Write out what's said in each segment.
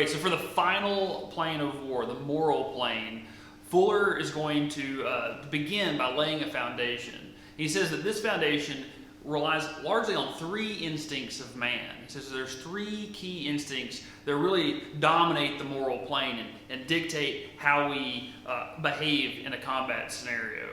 Okay, so for the final plane of war, the moral plane, Fuller is going to begin by laying a foundation. He says that this foundation relies largely on three instincts of man. He says there's three key instincts that really dominate the moral plane and dictate how we behave in a combat scenario.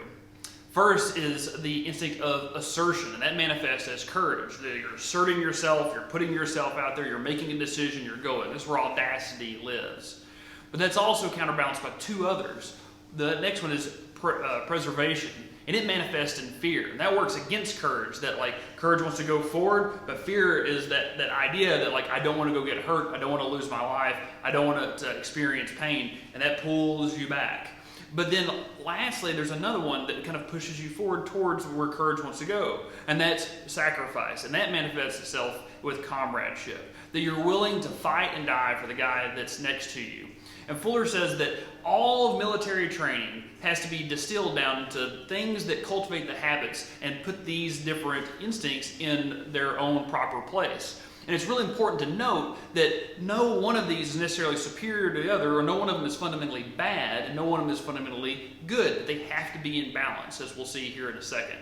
First is the instinct of assertion, and that manifests as courage. You're asserting yourself, you're putting yourself out there, you're making a decision, you're going. This is where audacity lives. But that's also counterbalanced by two others. The next one is preservation, and it manifests in fear. And that works against courage, that like courage wants to go forward, but fear is that idea that like I don't want to go get hurt, I don't want to lose my life, I don't want to experience pain, and that pulls you back. But then lastly, there's another one that kind of pushes you forward towards where courage wants to go, and that's sacrifice. And that manifests itself with comradeship, that you're willing to fight and die for the guy that's next to you. And Fuller says that all of military training has to be distilled down into things that cultivate the habits and put these different instincts in their own proper place. And it's really important to note that no one of these is necessarily superior to the other, or no one of them is fundamentally bad, and no one of them is fundamentally good. They have to be in balance, as we'll see here in a second.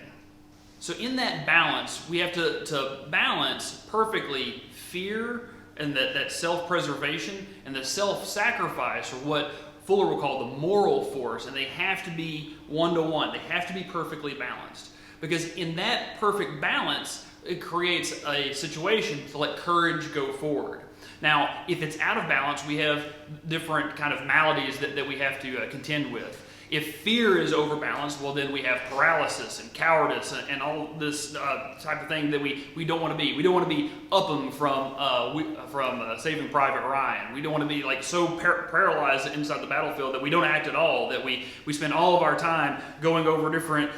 So in that balance, we have to balance perfectly fear and that self-preservation and the self-sacrifice, or what Fuller will call the moral force, and they have to be one-to-one. They have to be perfectly balanced. Because in that perfect balance, it creates a situation to let courage go forward. Now, if it's out of balance, we have different kind of maladies that we have to contend with. If fear is overbalanced, well, then we have paralysis and cowardice and all this type of thing that we don't want to be. We don't want to be Upham from Saving Private Ryan. We don't want to be like so paralyzed inside the battlefield that we don't act at all, that we spend all of our time going over different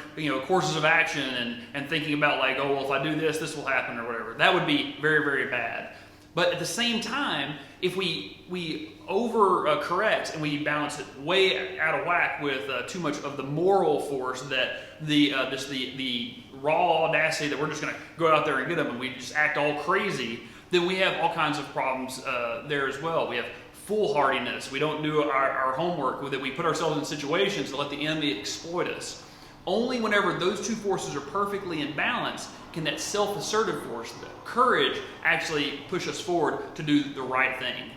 courses of action and thinking about like, oh, well, if I do this, this will happen or whatever. That would be very, very bad. But at the same time, if we over-correct and we balance it way out of whack with too much of the moral force, that the raw audacity that we're just going to go out there and get them and we just act all crazy, then we have all kinds of problems there as well. We have foolhardiness. We don't do our homework, that we put ourselves in situations to let the enemy exploit us. Only whenever those two forces are perfectly in balance can that self-assertive force, the courage, actually push us forward to do the right thing.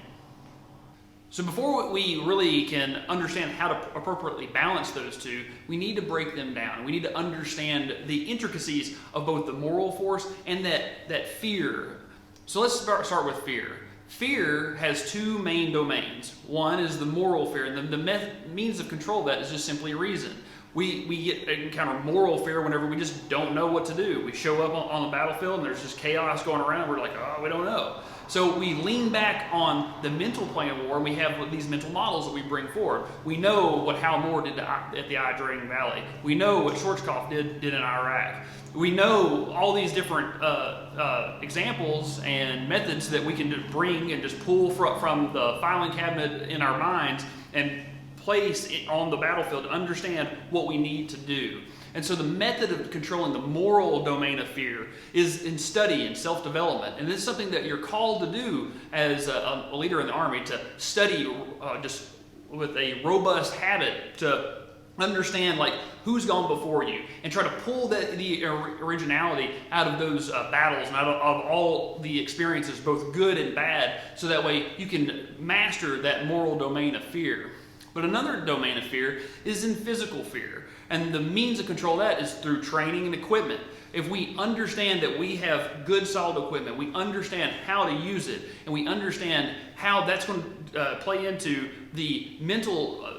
So before we really can understand how to appropriately balance those two, we need to break them down. We need to understand the intricacies of both the moral force and that fear. So let's start with fear. Fear has two main domains. One is the moral fear, and the means of control of that is just simply reason. We encounter moral fear whenever we just don't know what to do. We show up on the battlefield and there's just chaos going around. We're like, oh, we don't know. So we lean back on the mental plane of war, and we have these mental models that we bring forward. We know what Hal Moore did at the Idrang Valley. We know what Schwarzkopf did in Iraq. We know all these different examples and methods that we can bring and just pull from the filing cabinet in our minds and place on the battlefield to understand what we need to do. And so the method of controlling the moral domain of fear is in study and self-development. And this is something that you're called to do as a leader in the Army, to study just with a robust habit, to understand like who's gone before you and try to pull the originality out of those battles and out of all the experiences, both good and bad, so that way you can master that moral domain of fear. But another domain of fear is in physical fear. And the means of control of that is through training and equipment. If we understand that we have good, solid equipment, we understand how to use it, and we understand how that's going to play into the mental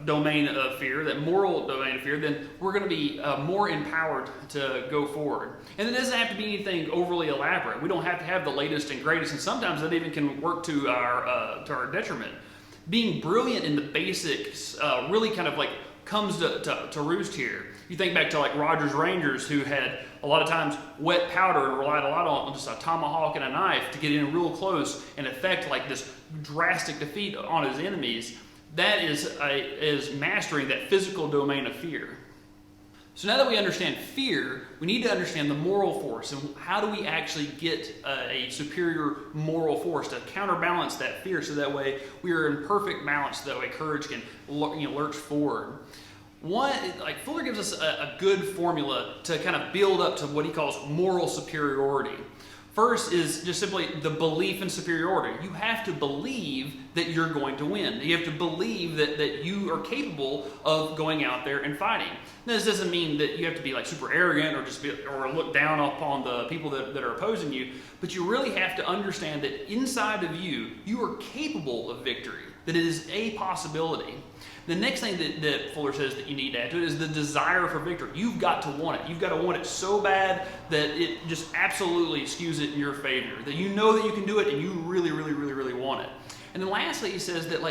domain of fear, that moral domain of fear, then we're going to be more empowered to go forward. And it doesn't have to be anything overly elaborate. We don't have to have the latest and greatest, and sometimes that even can work to our detriment. Being brilliant in the basics really kind of like comes to roost here. You think back to like Rogers Rangers, who had a lot of times wet powder and relied a lot on just a tomahawk and a knife to get in real close and effect like this drastic defeat on his enemies. That is mastering that physical domain of fear. So now that we understand fear, we need to understand the moral force and how do we actually get a superior moral force to counterbalance that fear so that way we are in perfect balance so that way courage can lurch forward. One, like Fuller gives us a good formula to kind of build up to what he calls moral superiority. First is just simply the belief in superiority. You have to believe that you're going to win. You have to believe that you are capable of going out there and fighting. Now, this doesn't mean that you have to be like super arrogant or look down upon the people that are opposing you, but you really have to understand that inside of you, you are capable of victory, that it is a possibility. The next thing that Fuller says that you need to add to it is the desire for victory. You've got to want it. You've got to want it so bad that it just absolutely skews it in your favor. That you know that you can do it and you really, really, really, really want it. And then lastly, he says that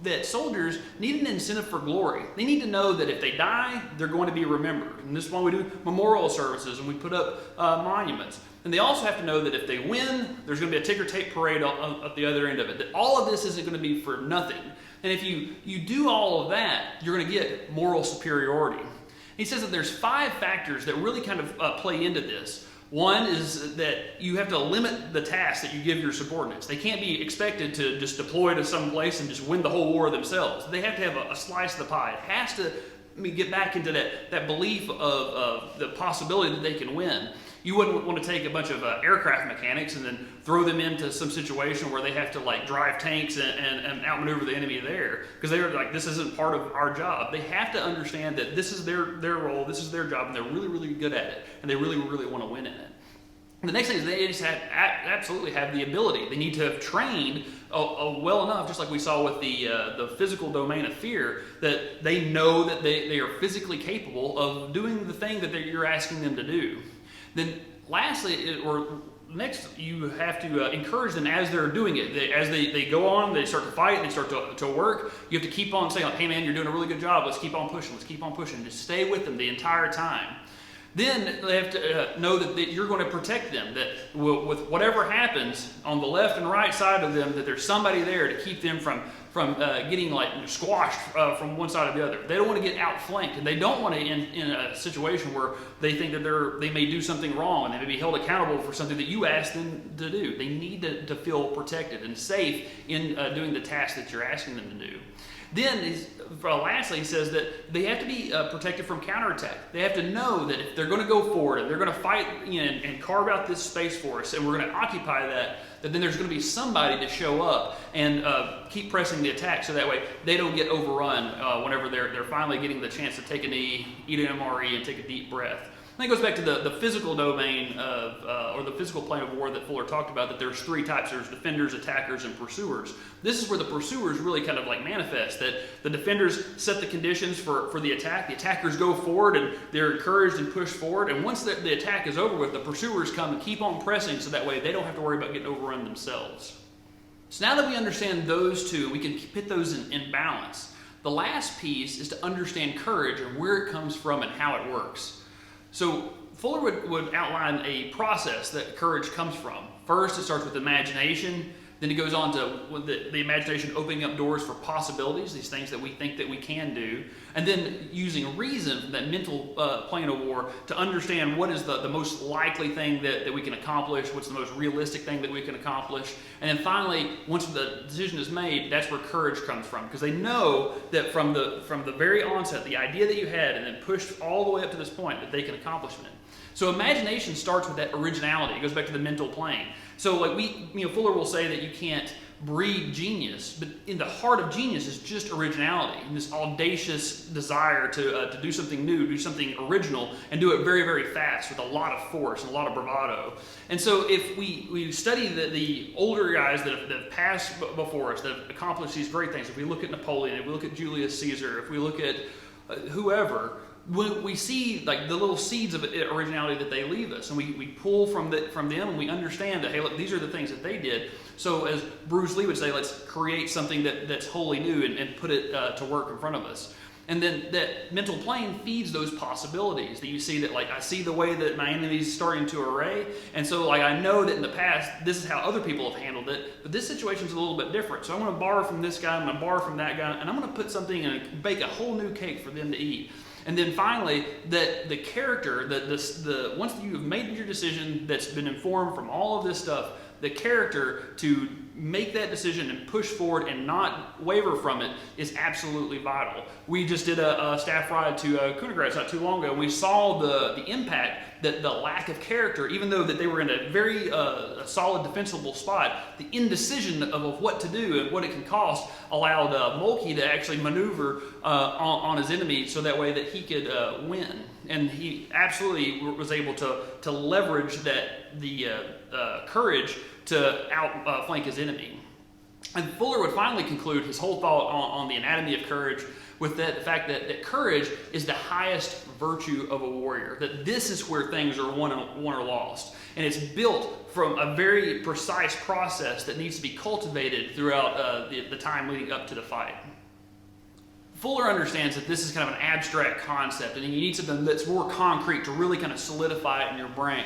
that soldiers need an incentive for glory. They need to know that if they die, they're going to be remembered. And this is why we do memorial services and we put up monuments. And they also have to know that if they win, there's going to be a ticker tape parade at the other end of it. That all of this isn't going to be for nothing. And if you do all of that, you're going to get moral superiority. He says that there's 5 factors that really kind of play into this. One is that you have to limit the tasks that you give your subordinates. They can't be expected to just deploy to some place and just win the whole war themselves. They have to have a slice of the pie. It has to get back into that belief of the possibility that they can win. You wouldn't want to take a bunch of aircraft mechanics and then throw them into some situation where they have to like drive tanks and outmaneuver the enemy there, because they're like, this isn't part of our job. They have to understand that this is their role, this is their job, and they're really, really good at it, and they really, really want to win in it. And the next thing is they just absolutely have the ability. They need to have trained well enough, just like we saw with the physical domain of fear, that they know that they are physically capable of doing the thing that you're asking them to do. Then lastly, next, you have to encourage them as they're doing it. As they go on, they start to fight, they start to work, you have to keep on saying, like, hey man, you're doing a really good job, let's keep on pushing, just stay with them the entire time. Then they have to know that you're going to protect them, that with whatever happens on the left and right side of them, that there's somebody there to keep them from getting like squashed from one side or the other. They don't want to get outflanked, and they don't want to in a situation where they think that they may do something wrong and they may be held accountable for something that you asked them to do. They need to feel protected and safe in doing the task that you're asking them to do. Then, lastly, he says that they have to be protected from counterattack. They have to know that if they're going to go forward and they're going to fight and carve out this space for us, and we're going to occupy that then there's going to be somebody to show up and keep pressing the attack, so that way they don't get overrun whenever they're finally getting the chance to take a knee, eat an MRE, and take a deep breath. And that goes back to the physical domain or the physical plane of war that Fuller talked about, that there's 3 types. There's defenders, attackers, and pursuers. This is where the pursuers really kind of like manifest, that the defenders set the conditions for the attack. The attackers go forward and they're encouraged and pushed forward. And once the attack is over with, the pursuers come and keep on pressing, so that way they don't have to worry about getting overrun themselves. So now that we understand those two, we can put those in balance. The last piece is to understand courage and where it comes from and how it works. So Fuller would outline a process that courage comes from. First, it starts with imagination. Then it goes on to the imagination opening up doors for possibilities, these things that we think that we can do. And then using reason, that mental plane of war, to understand what is the most likely thing that we can accomplish, what's the most realistic thing that we can accomplish. And then finally, once the decision is made, that's where courage comes from. Because they know that from the very onset, the idea that you had and then pushed all the way up to this point, that they can accomplish it. So imagination starts with that originality. It goes back to the mental plane. So like Fuller will say that you can't breed genius, but in the heart of genius is just originality and this audacious desire to do something new, do something original, and do it very, very fast with a lot of force and a lot of bravado. And so if we study the older guys that have passed before us, that have accomplished these great things, if we look at Napoleon, if we look at Julius Caesar, if we look at whoever, we see like the little seeds of originality that they leave us, and we pull from them, and we understand that, hey, look, these are the things that they did. So as Bruce Lee would say, let's create something that's wholly new and put it to work in front of us. And then that mental plane feeds those possibilities that you see that, like, I see the way that my enemy's starting to array. And so, like, I know that in the past, this is how other people have handled it, but this situation's a little bit different. So I'm going to borrow from this guy, I'm going to borrow from that guy, and I'm going to put something and bake a whole new cake for them to eat. And then finally, that the character, once you have made your decision that's been informed from all of this stuff, the character to make that decision and push forward and not waver from it is absolutely vital. We just did a staff ride to Kunigratz not too long ago, and we saw the impact that the lack of character, even though that they were in a very solid defensible spot, the indecision of what to do and what it can cost allowed Mulkey to actually maneuver on his enemy so that way that he could win. And he absolutely was able to leverage the courage to outflank his enemy. And Fuller would finally conclude his whole thought on the anatomy of courage with the fact that courage is the highest virtue of a warrior, that this is where things are won or lost. And it's built from a very precise process that needs to be cultivated throughout the time leading up to the fight. Fuller understands that this is kind of an abstract concept, and you need something that's more concrete to really kind of solidify it in your brain.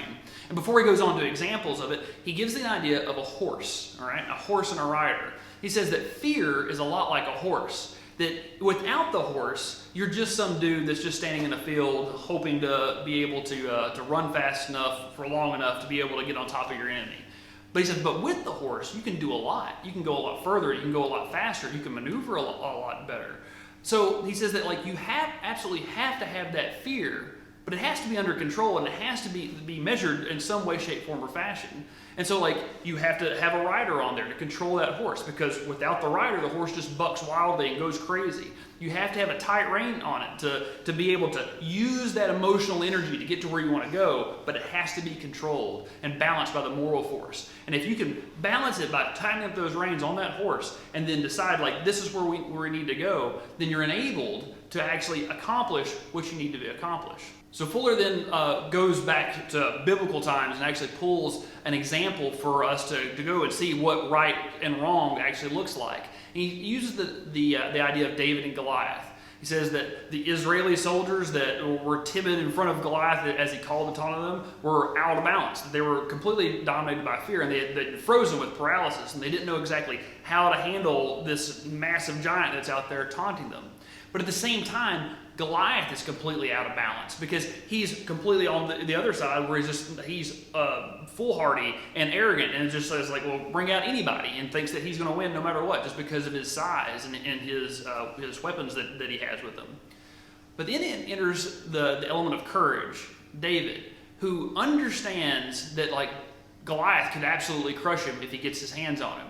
And before he goes on to examples of it, he gives the idea of a horse, all right? A horse and a rider. He says that fear is a lot like a horse, that without the horse, you're just some dude that's just standing in the field hoping to be able to run fast enough for long enough to be able to get on top of your enemy. But he says, but with the horse, you can do a lot. You can go a lot further. You can go a lot faster. You can maneuver a lot better. So he says that, like, you absolutely have to have that fear, but it has to be under control, and it has to be measured in some way, shape, form, or fashion. And so, like, you have to have a rider on there to control that horse, because without the rider, the horse just bucks wildly and goes crazy. You have to have a tight rein on it to be able to use that emotional energy to get to where you want to go, but it has to be controlled and balanced by the moral force. And if you can balance it by tightening up those reins on that horse and then decide, like, this is where we need to go, then you're enabled to actually accomplish what you need to accomplish. So Fuller then goes back to biblical times and actually pulls an example for us to go and see what right and wrong actually looks like. And he uses the idea of David and Goliath. He says that the Israeli soldiers that were timid in front of Goliath, as he called and taunted them, were out of balance. They were completely dominated by fear, and they'd frozen with paralysis, and they didn't know exactly how to handle this massive giant that's out there taunting them. But at the same time, Goliath is completely out of balance because he's completely on the other side where he's foolhardy and arrogant and just says, like, well, bring out anybody, and thinks that he's going to win no matter what just because of his size and his weapons that he has with him. But then enters the element of courage, David, who understands that, like, Goliath could absolutely crush him if he gets his hands on him.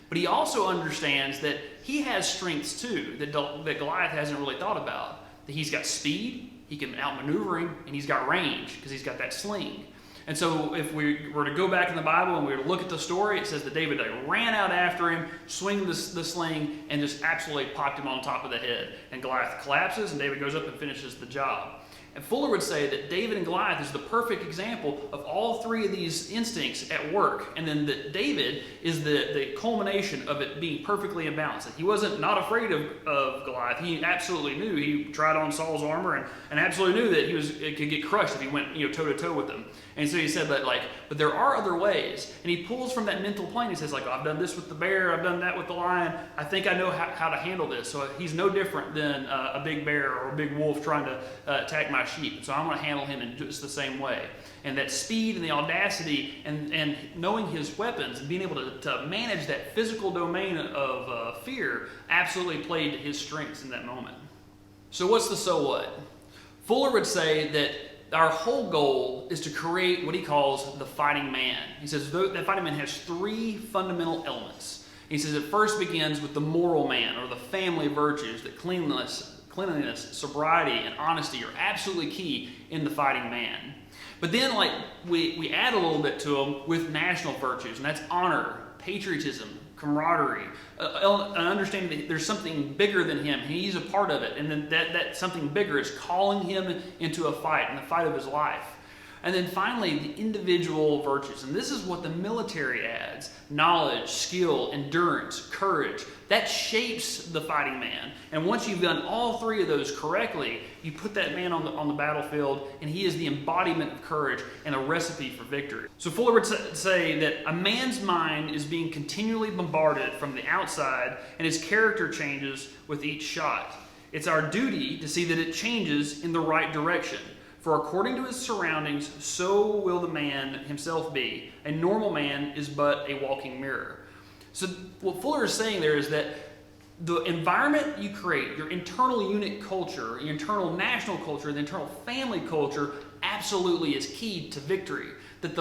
But he also understands that he has strengths too that Goliath hasn't really thought about. That he's got speed, he can outmaneuver him, and he's got range because he's got that sling. And so if we were to go back in the Bible and we were to look at the story, it says that David ran out after him, swinged the sling, and just absolutely popped him on top of the head. And Goliath collapses, and David goes up and finishes the job. And Fuller would say that David and Goliath is the perfect example of all three of these instincts at work. And then that David is the culmination of it being perfectly in balance. He wasn't not afraid of Goliath. He absolutely knew. He tried on Saul's armor and absolutely knew that it could get crushed if he went toe-to-toe with him. And so he said that, like, but there are other ways. And he pulls from that mental plane. He says, like, I've done this with the bear. I've done that with the lion. I think I know how to handle this. So he's no different than a big bear or a big wolf trying to attack my sheep. So I'm going to handle him in just the same way. And that speed and the audacity and knowing his weapons and being able to manage that physical domain of fear absolutely played to his strengths in that moment. So what's the so what? Fuller would say that our whole goal is to create what he calls the fighting man. He says that fighting man has three fundamental elements. He says it first begins with the moral man, or the family virtues, that cleanliness, sobriety, and honesty are absolutely key in the fighting man. But then, like, we add a little bit to them with national virtues, and that's honor, patriotism, camaraderie, an understanding that there's something bigger than him. He's a part of it, and then that something bigger is calling him into a fight, in the fight of his life. And then finally, the individual virtues. And this is what the military adds: knowledge, skill, endurance, courage. That shapes the fighting man. And once you've done all three of those correctly, you put that man on the battlefield, and he is the embodiment of courage and a recipe for victory. So Fuller would say that a man's mind is being continually bombarded from the outside, and his character changes with each shot. It's our duty to see that it changes in the right direction. For according to his surroundings, so will the man himself be. A normal man is but a walking mirror. So what Fuller is saying there is that the environment you create, your internal unit culture, your internal national culture, the internal family culture, absolutely is key to victory. That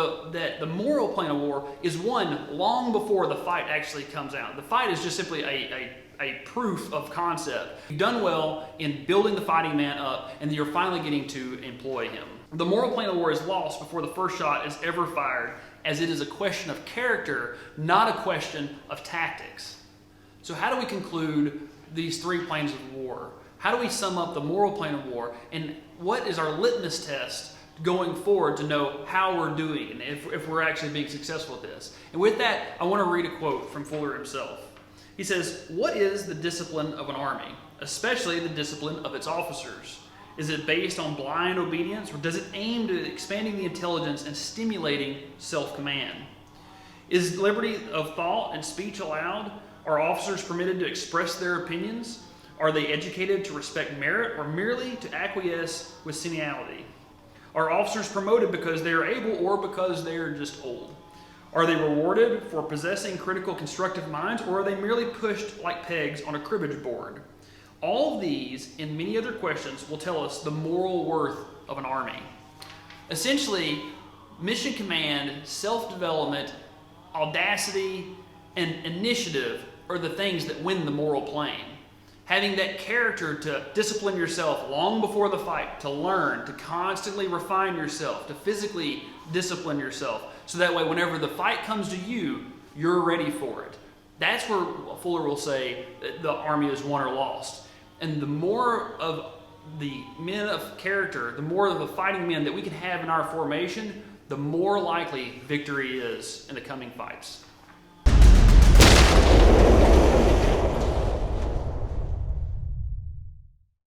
the moral plane of war is won long before the fight actually comes out. The fight is just simply a proof of concept. You've done well in building the fighting man up, and you're finally getting to employ him. The moral plane of war is lost before the first shot is ever fired, as it is a question of character, not a question of tactics. So how do we conclude these three planes of war? How do we sum up the moral plane of war? And what is our litmus test going forward to know how we're doing and if we're actually being successful at this? And with that, I want to read a quote from Fuller himself. He says, "What is the discipline of an army, especially the discipline of its officers? Is it based on blind obedience, or does it aim to expanding the intelligence and stimulating self-command? Is liberty of thought and speech allowed? Are officers permitted to express their opinions? Are they educated to respect merit, or merely to acquiesce with seniality? Are officers promoted because they are able, or because they are just old? Are they rewarded for possessing critical, constructive minds, or are they merely pushed like pegs on a cribbage board? All of these and many other questions will tell us the moral worth of an army." Essentially, mission command, self-development, audacity, and initiative are the things that win the moral plane. Having that character to discipline yourself long before the fight, to learn, to constantly refine yourself, to physically discipline yourself, so that way whenever the fight comes to you, you're ready for it. That's where Fuller will say that the army is won or lost. And the more of the men of character, the more of the fighting men that we can have in our formation, the more likely victory is in the coming fights.